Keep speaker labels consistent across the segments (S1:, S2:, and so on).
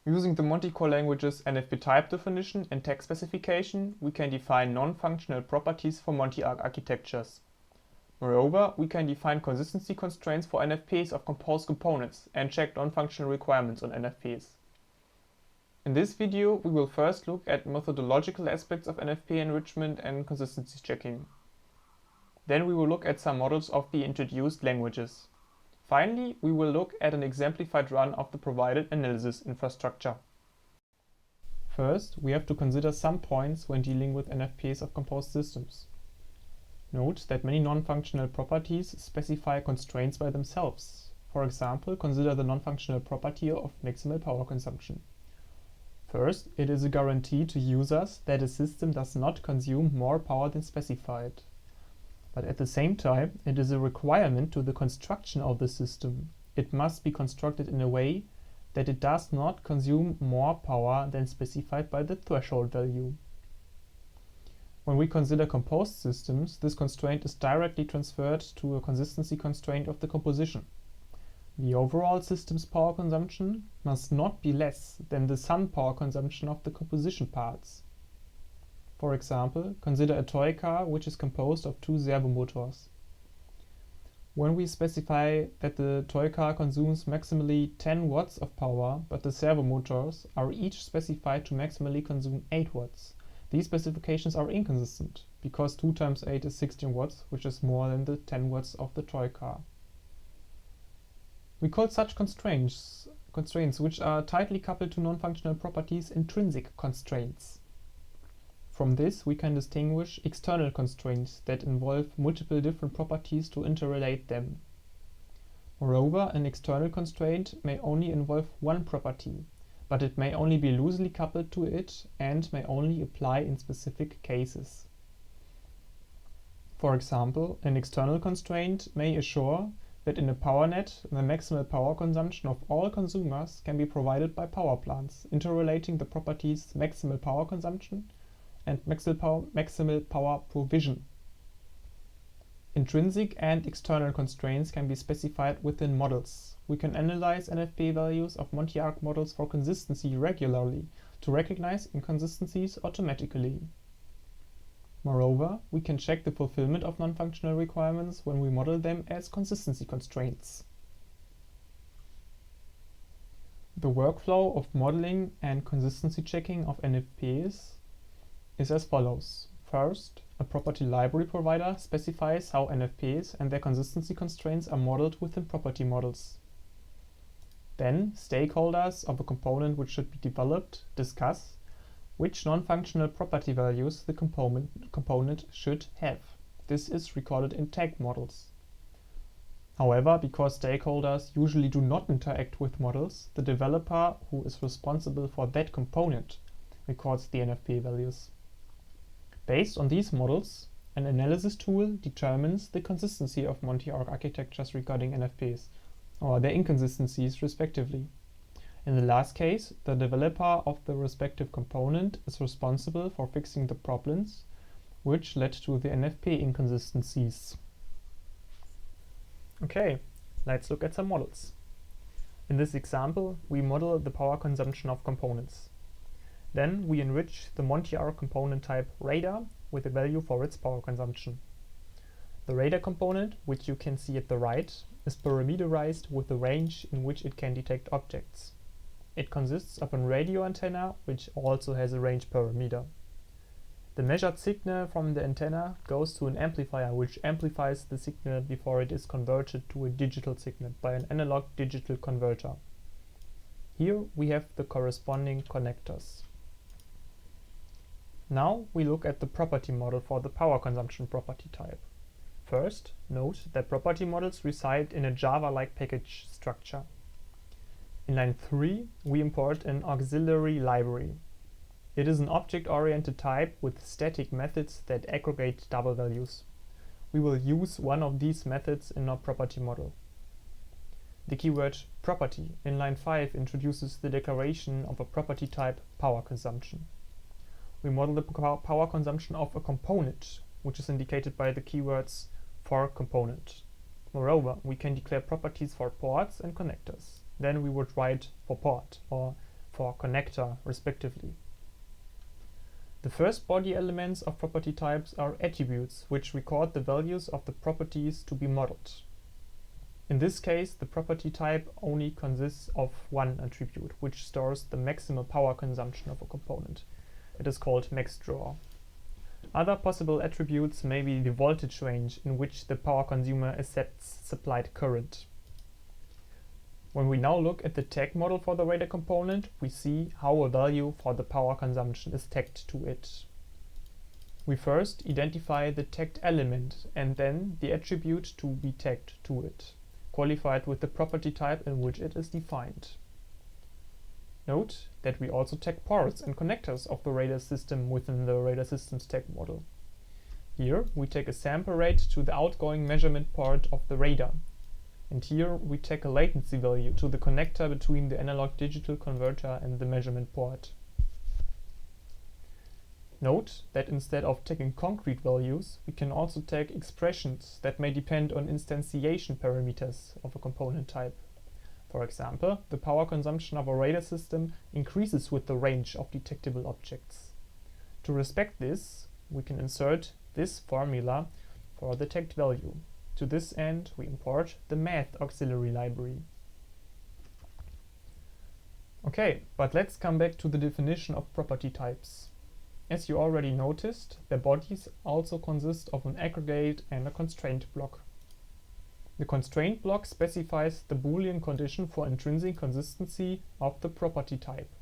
S1: Using the Monte core language's NFP type definition and text specification, we can define non-functional properties for Monte-arc architectures. Moreover, we can define consistency constraints for NFPs of composed components and check non-functional requirements on NFPs. In this video, we will first look at methodological aspects of NFP enrichment and consistency checking. Then we will look at some models of the introduced languages. Finally, we will look at an exemplified run of the provided analysis infrastructure. First, we have to consider some points when dealing with NFPs of composed systems. Note that many non-functional properties specify constraints by themselves. For example, consider the non-functional property of maximal power consumption. First, it is a guarantee to users that a system does not consume more power than specified. But at the same time, it is a requirement to the construction of the system. It must be constructed in a way that it does not consume more power than specified by the threshold value. When we consider composed systems, this constraint is directly transferred to a consistency constraint of the composition. The overall system's power consumption must not be less than the sum power consumption of the composition parts. For example, consider a toy car which is composed of two servo motors. When we specify that the toy car consumes maximally 10 watts of power, but the servo motors are each specified to maximally consume 8 watts, these specifications are inconsistent, because 2 times 8 is 16 watts, which is more than the 10 watts of the toy car. We call such constraints which are tightly coupled to non-functional properties intrinsic constraints. From this, we can distinguish external constraints that involve multiple different properties to interrelate them. Moreover, an external constraint may only involve one property, but it may only be loosely coupled to it and may only apply in specific cases. For example, an external constraint may assure that in a power net, the maximal power consumption of all consumers can be provided by power plants, interrelating the properties maximal power consumption and maximal power provision. Intrinsic and external constraints can be specified within models. We can analyze NFP values of Monte-arc models for consistency regularly to recognize inconsistencies automatically. Moreover, we can check the fulfillment of non-functional requirements when we model them as consistency constraints. The workflow of modeling and consistency checking of NFPs is as follows. First, a property library provider specifies how NFPs and their consistency constraints are modeled within property models. Then, stakeholders of a component which should be developed discuss which non-functional property values the component should have. This is recorded in tag models. However, because stakeholders usually do not interact with models, the developer who is responsible for that component records the NFP values. Based on these models, an analysis tool determines the consistency of Monte-arc architectures regarding NFPs, or their inconsistencies respectively. In the last case, the developer of the respective component is responsible for fixing the problems which led to the NFP inconsistencies. Okay, let's look at some models. In this example, we model the power consumption of components. Then we enrich the Monte-arc component type radar with a value for its power consumption. The radar component, which you can see at the right, is parameterized with the range in which it can detect objects. It consists of a radio antenna, which also has a range parameter. The measured signal from the antenna goes to an amplifier, which amplifies the signal before it is converted to a digital signal by an analog digital converter. Here we have the corresponding connectors. Now we look at the property model for the power consumption property type. First, note that property models reside in a Java-like package structure. In line 3, we import an auxiliary library. It is an object-oriented type with static methods that aggregate double values. We will use one of these methods in our property model. The keyword property in line 5 introduces the declaration of a property type power consumption. We model the power consumption of a component, which is indicated by the keywords for component. Moreover, we can declare properties for ports and connectors. Then we would write for port or for connector, respectively. The first body elements of property types are attributes, which record the values of the properties to be modeled. In this case, the property type only consists of one attribute, which stores the maximal power consumption of a component. It is called max draw. Other possible attributes may be the voltage range in which the power consumer accepts supplied current. When we now look at the tag model for the radar component, we see how a value for the power consumption is tagged to it. We first identify the tagged element and then the attribute to be tagged to it, qualified with the property type in which it is defined. Note that we also tag ports and connectors of the radar system within the radar system's tag model. Here we take a sample rate to the outgoing measurement port of the radar. And here we take a latency value to the connector between the analog-digital converter and the measurement port. Note that instead of tagging concrete values, we can also tag expressions that may depend on instantiation parameters of a component type. For example, the power consumption of a radar system increases with the range of detectable objects. To respect this, we can insert this formula for the tagged value. To this end, we import the math auxiliary library. Okay, but let's come back to the definition of property types. As you already noticed, their bodies also consist of an aggregate and a constraint block. The constraint block specifies the Boolean condition for intrinsic consistency of the property type.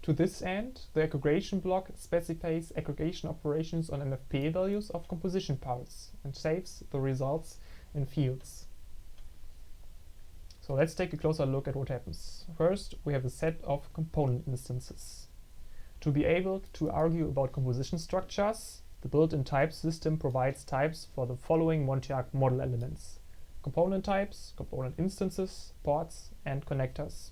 S1: To this end, the aggregation block specifies aggregation operations on NFP values of composition parts and saves the results in fields. So let's take a closer look at what happens. First, we have a set of component instances. To be able to argue about composition structures, the built-in type system provides types for the following Monty-Arc model elements: component types, component instances, ports, and connectors.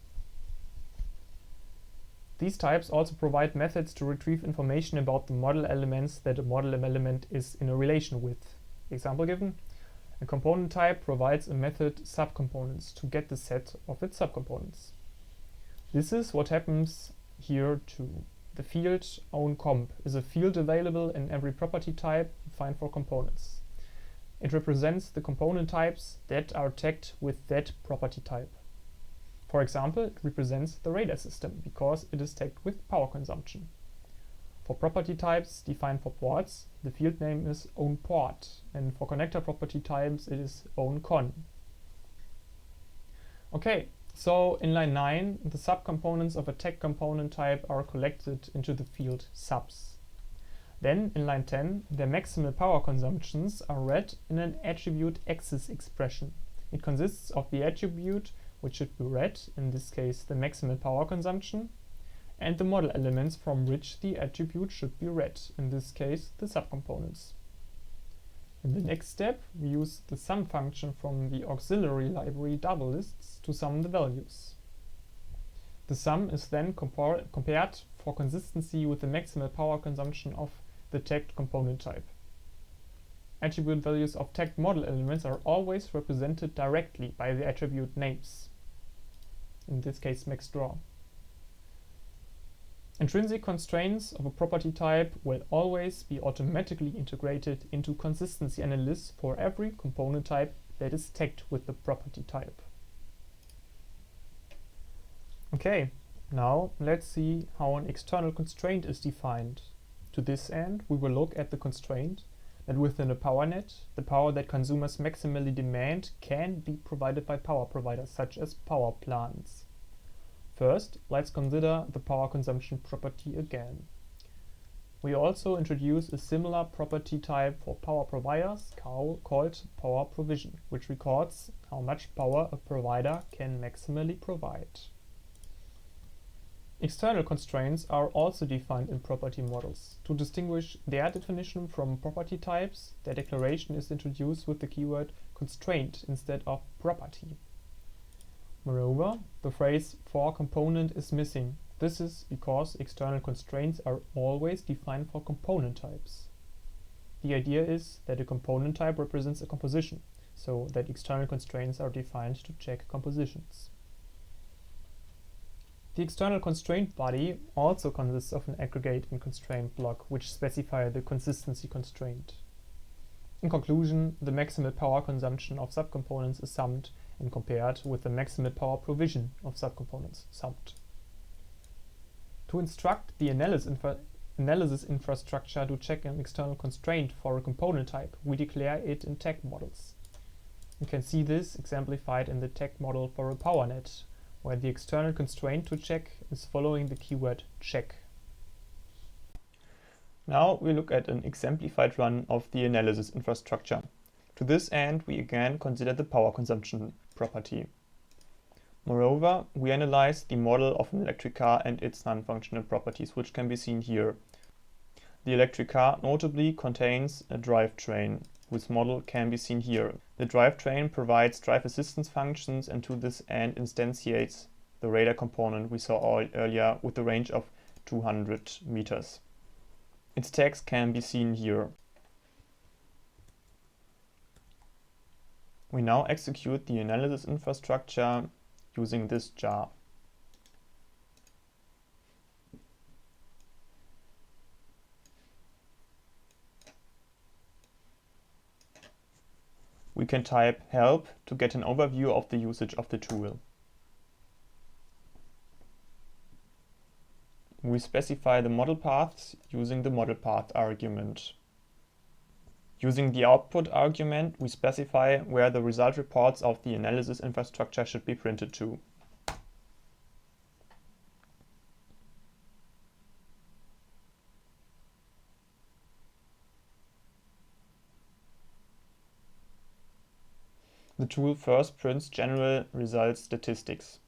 S1: These types also provide methods to retrieve information about the model elements that a model element is in a relation with. Example given: a component type provides a method subcomponents to get the set of its subcomponents. This is what happens here too. The field ownComp is a field available in every property type defined for components. It represents the component types that are tagged with that property type. For example, it represents the radar system because it is tagged with power consumption. For property types defined for ports, the field name is ownPort, and for connector property types it is ownCon. Okay, so in line 9, the subcomponents of a tag component type are collected into the field subs. Then in line 10, their maximal power consumptions are read in an attribute axis expression. It consists of the attribute which should be read, in this case the maximal power consumption, and the model elements from which the attribute should be read, in this case the subcomponents. In the next step, we use the sum function from the auxiliary library doublelists to sum the values. The sum is then compared for consistency with the maximal power consumption of the tagged component type. Attribute values of tagged model elements are always represented directly by the attribute names, in this case max draw. Intrinsic constraints of a property type will always be automatically integrated into consistency analysis for every component type that is tagged with the property type. Okay, now let's see how an external constraint is defined. To this end, we will look at the constraint that within a power net, the power that consumers maximally demand can be provided by power providers such as power plants. First, let's consider the power consumption property again. We also introduce a similar property type for power providers called power provision, which records how much power a provider can maximally provide. External constraints are also defined in property models. To distinguish their definition from property types, their declaration is introduced with the keyword constraint instead of property. Moreover, the phrase for component is missing. This is because external constraints are always defined for component types. The idea is that a component type represents a composition, so that external constraints are defined to check compositions. The external constraint body also consists of an aggregate and constraint block, which specify the consistency constraint. In conclusion, the maximal power consumption of subcomponents is summed and compared with the maximal power provision of subcomponents summed. To instruct the analysis infrastructure to check an external constraint for a component type, we declare it in tag models. You can see this exemplified in the tag model for a power net, where the external constraint to check is following the keyword check. Now we look at an exemplified run of the analysis infrastructure. To this end, we again consider the power consumption property. Moreover, we analyze the model of an electric car and its non-functional properties, which can be seen here. The electric car notably contains a drivetrain, whose model can be seen here. The drivetrain provides drive assistance functions and to this end instantiates the radar component we saw earlier with a range of 200 meters. Its tags can be seen here. We now execute the analysis infrastructure using this jar. We can type help to get an overview of the usage of the tool. We specify the model paths using the model path argument. Using the output argument, we specify where the result reports of the analysis infrastructure should be printed to. The tool first prints general result statistics.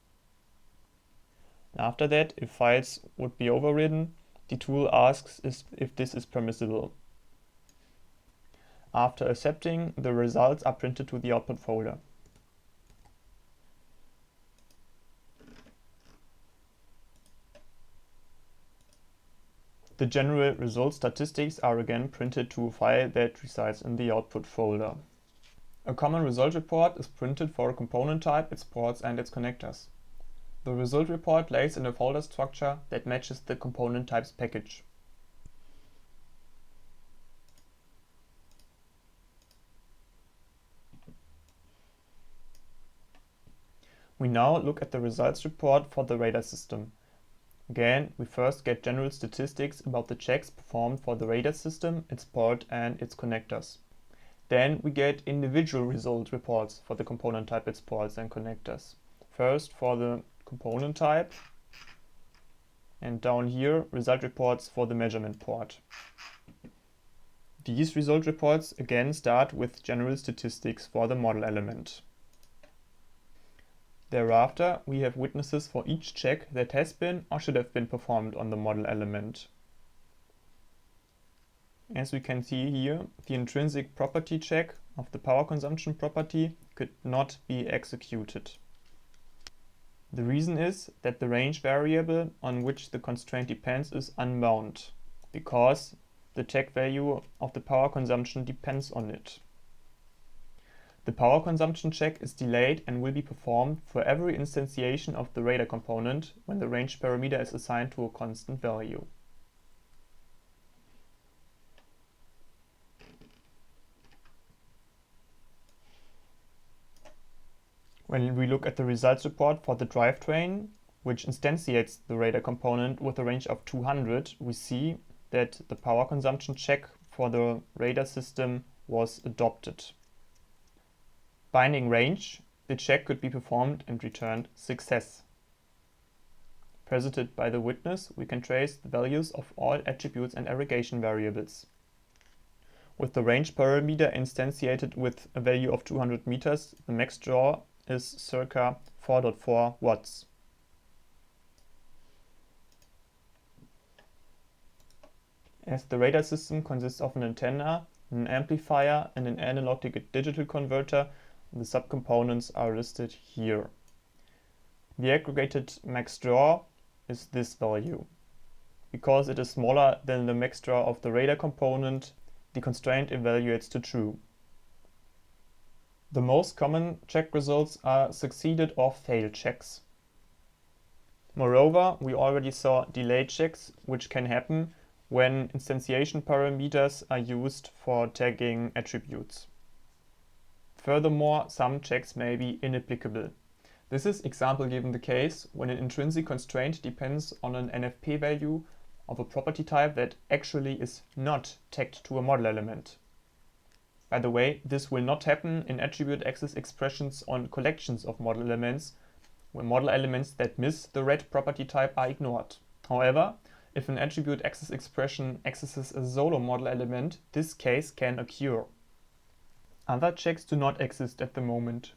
S1: After that, if files would be overridden, the tool asks if this is permissible. After accepting, the results are printed to the output folder. The general result statistics are again printed to a file that resides in the output folder. A common result report is printed for a component type, its ports and its connectors. The result report lays in a folder structure that matches the component type's package. We now look at the results report for the radar system. Again, we first get general statistics about the checks performed for the radar system, its port and its connectors. Then we get individual result reports for the component type, its ports and connectors. First for the component type, and down here result reports for the measurement port. These result reports again start with general statistics for the model element. Thereafter, we have witnesses for each check that has been or should have been performed on the model element. As we can see here, the intrinsic property check of the power consumption property could not be executed. The reason is that the range variable on which the constraint depends is unbound, because the check value of the power consumption depends on it. The power consumption check is delayed and will be performed for every instantiation of the radar component when the range parameter is assigned to a constant value. When we look at the results report for the drivetrain, which instantiates the radar component with a range of 200, we see that the power consumption check for the radar system was adopted. Binding range, the check could be performed and returned success. Presented by the witness, we can trace the values of all attributes and aggregation variables. With the range parameter instantiated with a value of 200 meters, the max draw is circa 4.4 watts. As the radar system consists of an antenna, an amplifier and an analog to digital converter, the subcomponents are listed here. The aggregated max draw is this value. Because it is smaller than the max draw of the radar component, the constraint evaluates to true. The most common check results are succeeded or failed checks. Moreover, we already saw delay checks, which can happen when instantiation parameters are used for tagging attributes. Furthermore, some checks may be inapplicable. This is example given the case when an intrinsic constraint depends on an NFP value of a property type that actually is not tagged to a model element. By the way, this will not happen in attribute access expressions on collections of model elements, where model elements that miss the red property type are ignored. However, if an attribute access expression accesses a solo model element, this case can occur. Other checks do not exist at the moment.